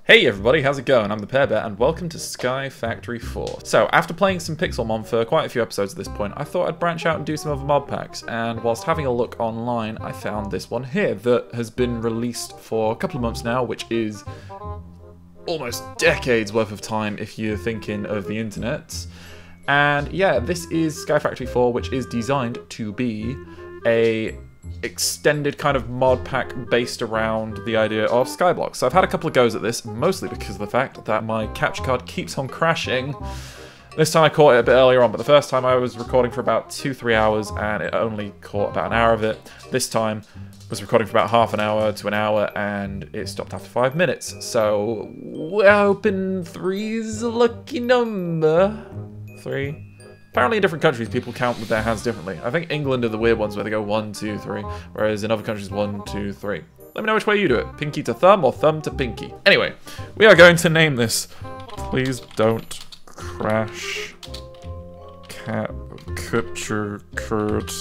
Hey everybody, how's it going? I'm the Pear Bear and welcome to Sky Factory 4. So, after playing some Pixelmon for quite a few episodes at this point, I thought I'd branch out and do some other mod packs, and whilst having a look online, I found this one here that has been released for a couple of months now, which is almost decades worth of time if you're thinking of the internet. And yeah, this is Sky Factory 4, which is designed to be a extended kind of mod pack based around the idea of Skyblock. So I've had a couple of goes at this, mostly because of the fact that my capture card keeps on crashing. This time I caught it a bit earlier on, but the first time I was recording for about 2-3 hours and it only caught about an hour of it. This time I was recording for about half an hour to an hour and it stopped after 5 minutes. So we're hoping 3's a lucky number. 3. Apparently in different countries people count with their hands differently. I think England are the weird ones where they go 1, 2, 3, whereas in other countries 1, 2, 3. Let me know which way you do it. Pinky to thumb or thumb to pinky. Anyway, we are going to name this. Please don't crash. Capture card.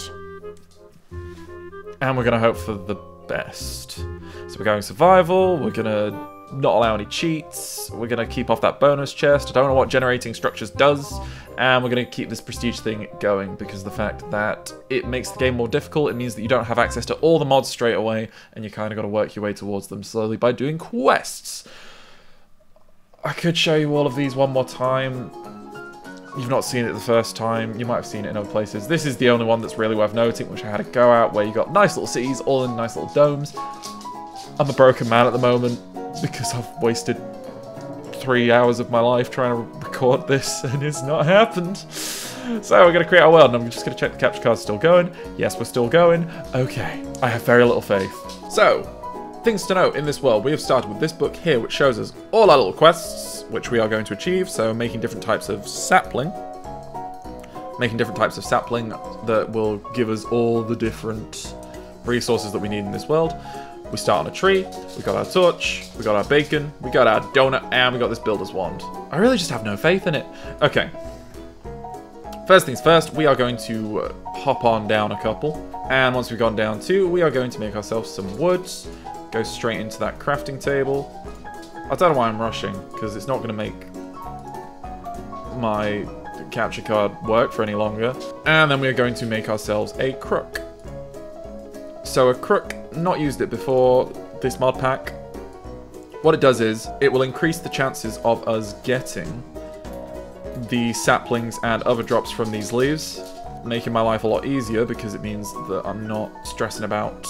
And we're going to hope for the best. So we're going survival, we're going to not allow any cheats, we're going to keep off that bonus chest, I don't know what generating structures does, and we're going to keep this prestige thing going because of the fact that it makes the game more difficult. It means that you don't have access to all the mods straight away, and you kind of got to work your way towards them slowly by doing quests. I could show you all of these one more time. You've not seen it the first time, you might have seen it in other places. This is the only one that's really worth noting, which I had to go out, where you got nice little cities, all in nice little domes. I'm a broken man at the moment, because I've wasted 3 hours of my life trying to record this and it's not happened. So we're going to create our world and I'm just going to check the capture card's still going. Yes, we're still going. Okay, I have very little faith. So, things to note in this world. We have started with this book here which shows us all our little quests which we are going to achieve. So making different types of sapling. Making different types of sapling that will give us all the different resources that we need in this world. We start on a tree, we got our torch, we got our bacon, we got our donut, and we got this builder's wand. I really just have no faith in it. Okay. First things first, we are going to hop on down a couple. And once we've gone down 2, we are going to make ourselves some wood. Go straight into that crafting table. I don't know why I'm rushing, because it's not going to make my capture card work for any longer. And then we are going to make ourselves a crook. So a crook, not used it before this mod pack. What it does is, it will increase the chances of us getting the saplings and other drops from these leaves, making my life a lot easier because it means that I'm not stressing about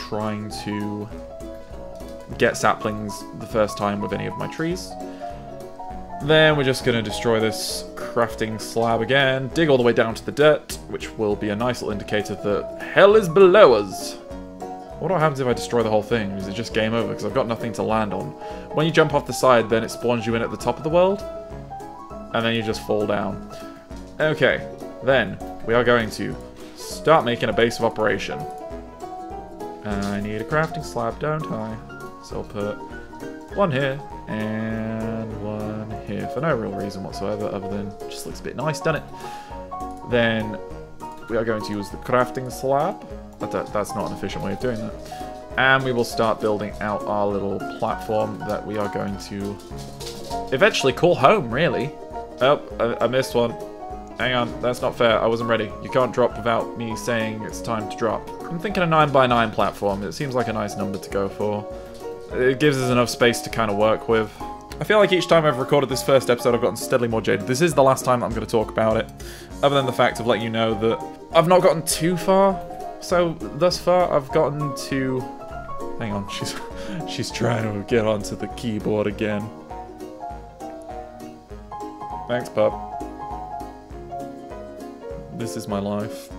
trying to get saplings the first time with any of my trees. Then we're just going to destroy this crafting slab again, dig all the way down to the dirt, which will be a nice little indicator that hell is below us. What happens if I destroy the whole thing? Is it just game over? Because I've got nothing to land on. When you jump off the side, then it spawns you in at the top of the world. And then you just fall down. Okay, then we are going to start making a base of operation. I need a crafting slab, don't I? So I'll put one here and one here for no real reason whatsoever other than it just looks a bit nice, doesn't it? Then we are going to use the crafting slab. That's not an efficient way of doing that. And we will start building out our little platform that we are going to eventually call home, really. Oh, I missed one. Hang on, that's not fair. I wasn't ready. You can't drop without me saying it's time to drop. I'm thinking a 9x9 platform. It seems like a nice number to go for. It gives us enough space to kind of work with. I feel like each time I've recorded this first episode, I've gotten steadily more jaded. This is the last time that I'm going to talk about it. Other than the fact of letting you know that I've not gotten too far. So, thus far, I've gotten to... Hang on, she's trying to get onto the keyboard again. Thanks, pup. This is my life.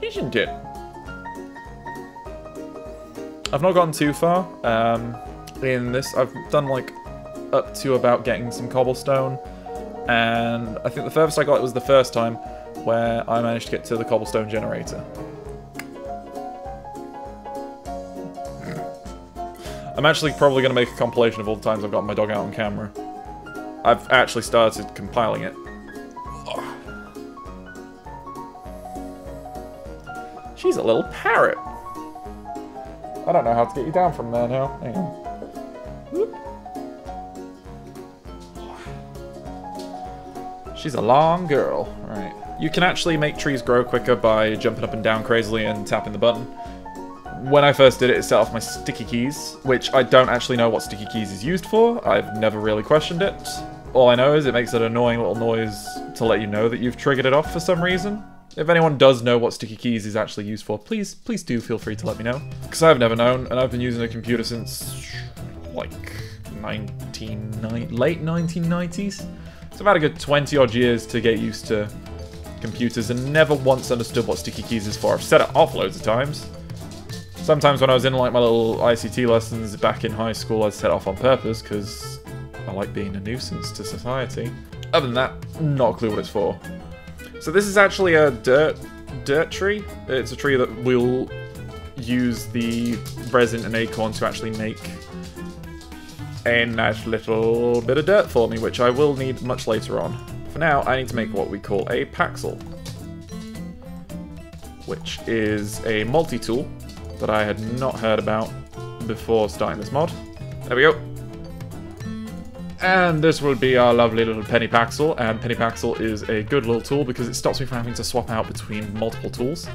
Isn't it? I've not gotten too far. In this, I've done, like, up to about getting some cobblestone. And I think the furthest I got was the first time, where I managed to get to the cobblestone generator. I'm actually probably going to make a compilation of all the times I've got my dog out on camera. I've actually started compiling it. She's a little parrot. I don't know how to get you down from there now. Hang on. Whoop. She's a long girl. Alright. You can actually make trees grow quicker by jumping up and down crazily and tapping the button. When I first did it, it set off my sticky keys, which I don't actually know what sticky keys is used for. I've never really questioned it. All I know is it makes an annoying little noise to let you know that you've triggered it off for some reason. If anyone does know what sticky keys is actually used for, please do feel free to let me know. Because I've never known, and I've been using a computer since, like, late 1990s. So I've had a good 20 odd years to get used to computers and never once understood what sticky keys is for. I've set it off loads of times. Sometimes when I was in like my little ICT lessons back in high school, I'd set it off on purpose because I like being a nuisance to society. Other than that, not a clue what it's for. So this is actually a dirt tree. It's a tree that will use the resin and acorn to actually make a nice little bit of dirt for me, which I will need much later on. For now, I need to make what we call a paxel, which is a multi-tool that I had not heard about before starting this mod. There we go. And this will be our lovely little penny paxel, and penny paxel is a good little tool because it stops me from having to swap out between multiple tools.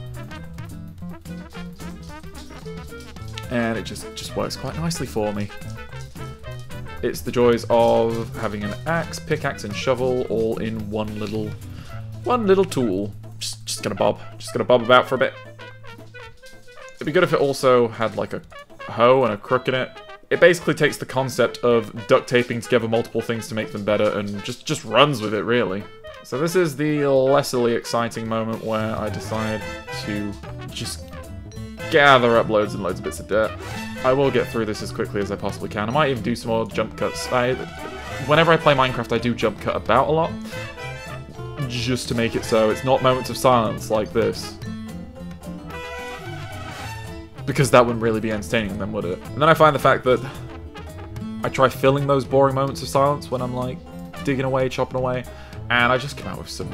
And it just works quite nicely for me. It's the joys of having an axe, pickaxe, and shovel all in one little tool. Just gonna bob about for a bit. It'd be good if it also had like a hoe and a crook in it. It basically takes the concept of duct taping together multiple things to make them better and just runs with it, really. So this is the lessly exciting moment where I decide to just gather up loads and loads of bits of dirt. I will get through this as quickly as I possibly can. I might even do some more jump cuts. Whenever I play Minecraft, I do jump cut about a lot, just to make it so it's not moments of silence like this. Because that wouldn't really be entertaining then, would it? And then I find the fact that I try filling those boring moments of silence when I'm like digging away, chopping away, and I just come out with some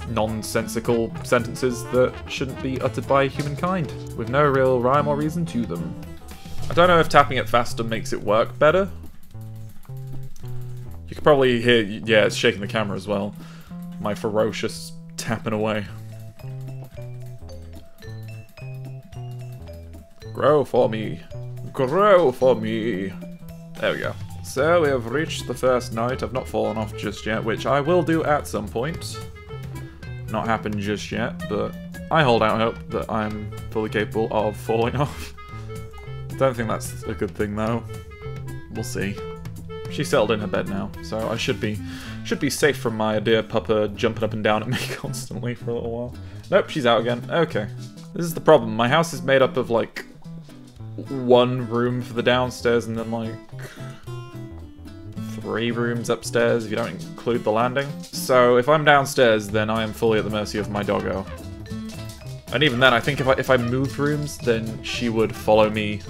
nonsensical sentences that shouldn't be uttered by humankind, with no real rhyme or reason to them. I don't know if tapping it faster makes it work better. You can probably hear, yeah, it's shaking the camera as well. My ferocious tapping away. Grow for me. Grow for me. There we go. So we have reached the first night. I've not fallen off just yet, which I will do at some point. Not happened just yet, but I hold out hope that I'm fully capable of falling off. Don't think that's a good thing though. We'll see. She's settled in her bed now, so I should be safe from my dear puppa jumping up and down at me constantly for a little while. Nope, she's out again. Okay. This is the problem. My house is made up of like one room for the downstairs and then like 3 rooms upstairs if you don't include the landing. So if I'm downstairs, then I am fully at the mercy of my doggo. And even then, I think if I moved rooms, then she would follow me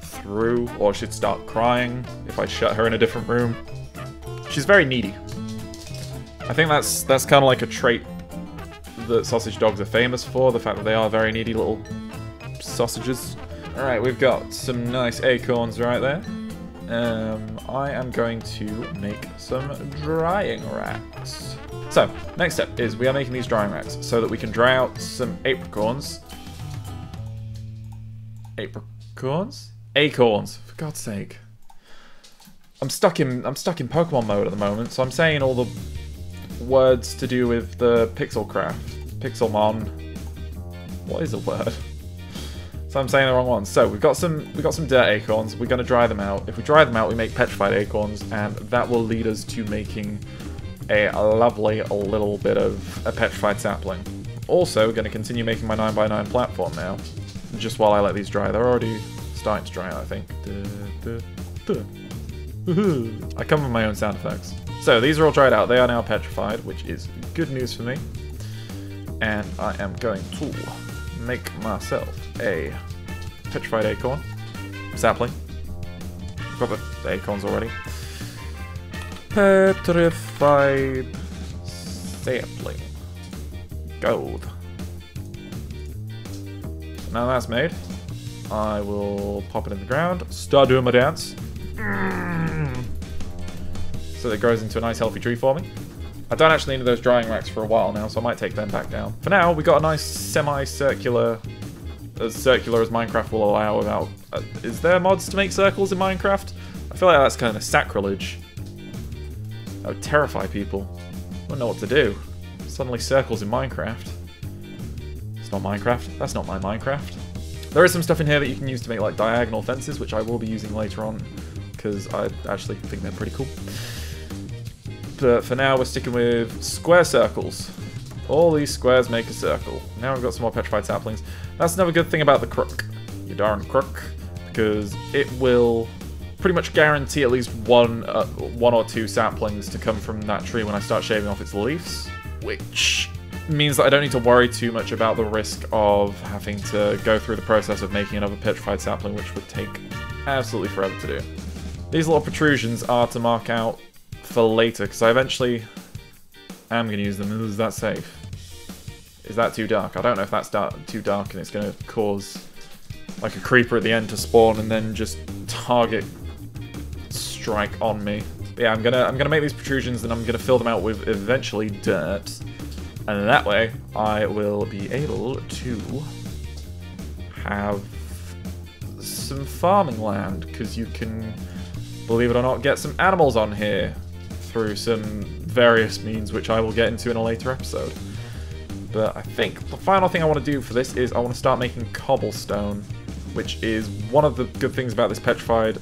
through, or she'd start crying if I shut her in a different room. She's very needy. I think that's kind of like a trait that sausage dogs are famous for, the fact that they are very needy little sausages. Alright, we've got some nice acorns right there. I am going to make some drying racks. So, next step is we are making these drying racks so that we can dry out some apricorns. Apricorns? Acorns, for God's sake. I'm stuck in Pokemon mode at the moment, so I'm saying all the words to do with the Pixelcraft. Pixelmon. What is a word? So I'm saying the wrong one. So we've got some dirt acorns. We're gonna dry them out. If we dry them out, we make petrified acorns, and that will lead us to making a lovely little bit of a petrified sapling. Also, going to continue making my 9x9 platform now, just while I let these dry. They're already starting to dry out, I think. I come with my own sound effects. So these are all dried out. They are now petrified, which is good news for me. And I am going to make myself a petrified acorn sapling. Got the acorns already. Petrified sapling. Gold. Now that's made, I will pop it in the ground, start doing my dance. So that it grows into a nice healthy tree for me. I don't actually need those drying racks for a while now, so I might take them back down. For now, we got a nice semi-circular, as circular as Minecraft will allow without... is there mods to make circles in Minecraft? I feel like that's kind of sacrilege. That would terrify people. I wouldn't know what to do. Suddenly circles in Minecraft. It's not Minecraft. That's not my Minecraft. There is some stuff in here that you can use to make like diagonal fences, which I will be using later on, because I actually think they're pretty cool. But for now, we're sticking with square circles. All these squares make a circle. Now we've got some more petrified saplings. That's another good thing about the crook. You darn crook. Because it will pretty much guarantee at least one or two saplings to come from that tree when I start shaving off its leaves. Which means that I don't need to worry too much about the risk of having to go through the process of making another petrified sapling, which would take absolutely forever to do. These little protrusions are to mark out for later, because I eventually am going to use them. Is that safe? Is that too dark? I don't know if that's too dark and it's going to cause like a creeper at the end to spawn and then just target strike on me. But yeah, I'm gonna make these protrusions and I'm gonna fill them out with eventually dirt, and that way I will be able to have some farming land, because you can, believe it or not, get some animals on here through some various means, which I will get into in a later episode. But I think the final thing I want to do for this is I want to start making cobblestone, which is one of the good things about this petrified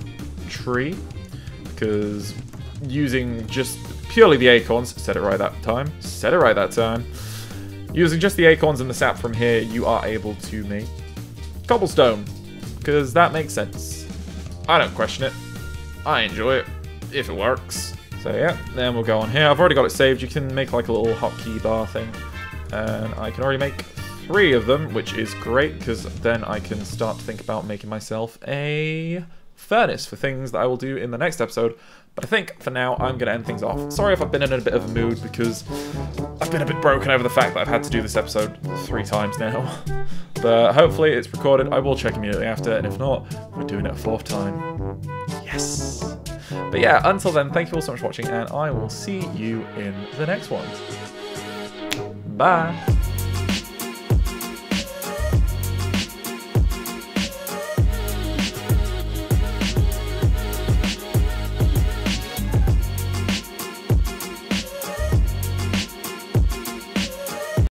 tree, because using just purely the acorns, said it right that time, using just the acorns and the sap from here, you are able to make cobblestone, because that makes sense. I don't question it. I enjoy it, if it works. So yeah, then we'll go on here. I've already got it saved. You can make like a little hotkey bar thing, and I can already make 3 of them, which is great, because then I can start to think about making myself a furnace for things that I will do in the next episode. But I think for now I'm going to end things off. Sorry if I've been in a bit of a mood, because I've been a bit broken over the fact that I've had to do this episode 3 times now. But hopefully it's recorded. I will check immediately after, and if not, we're doing it a 4th time. Yes! But yeah, until then, thank you all so much for watching, and I will see you in the next one. Bye!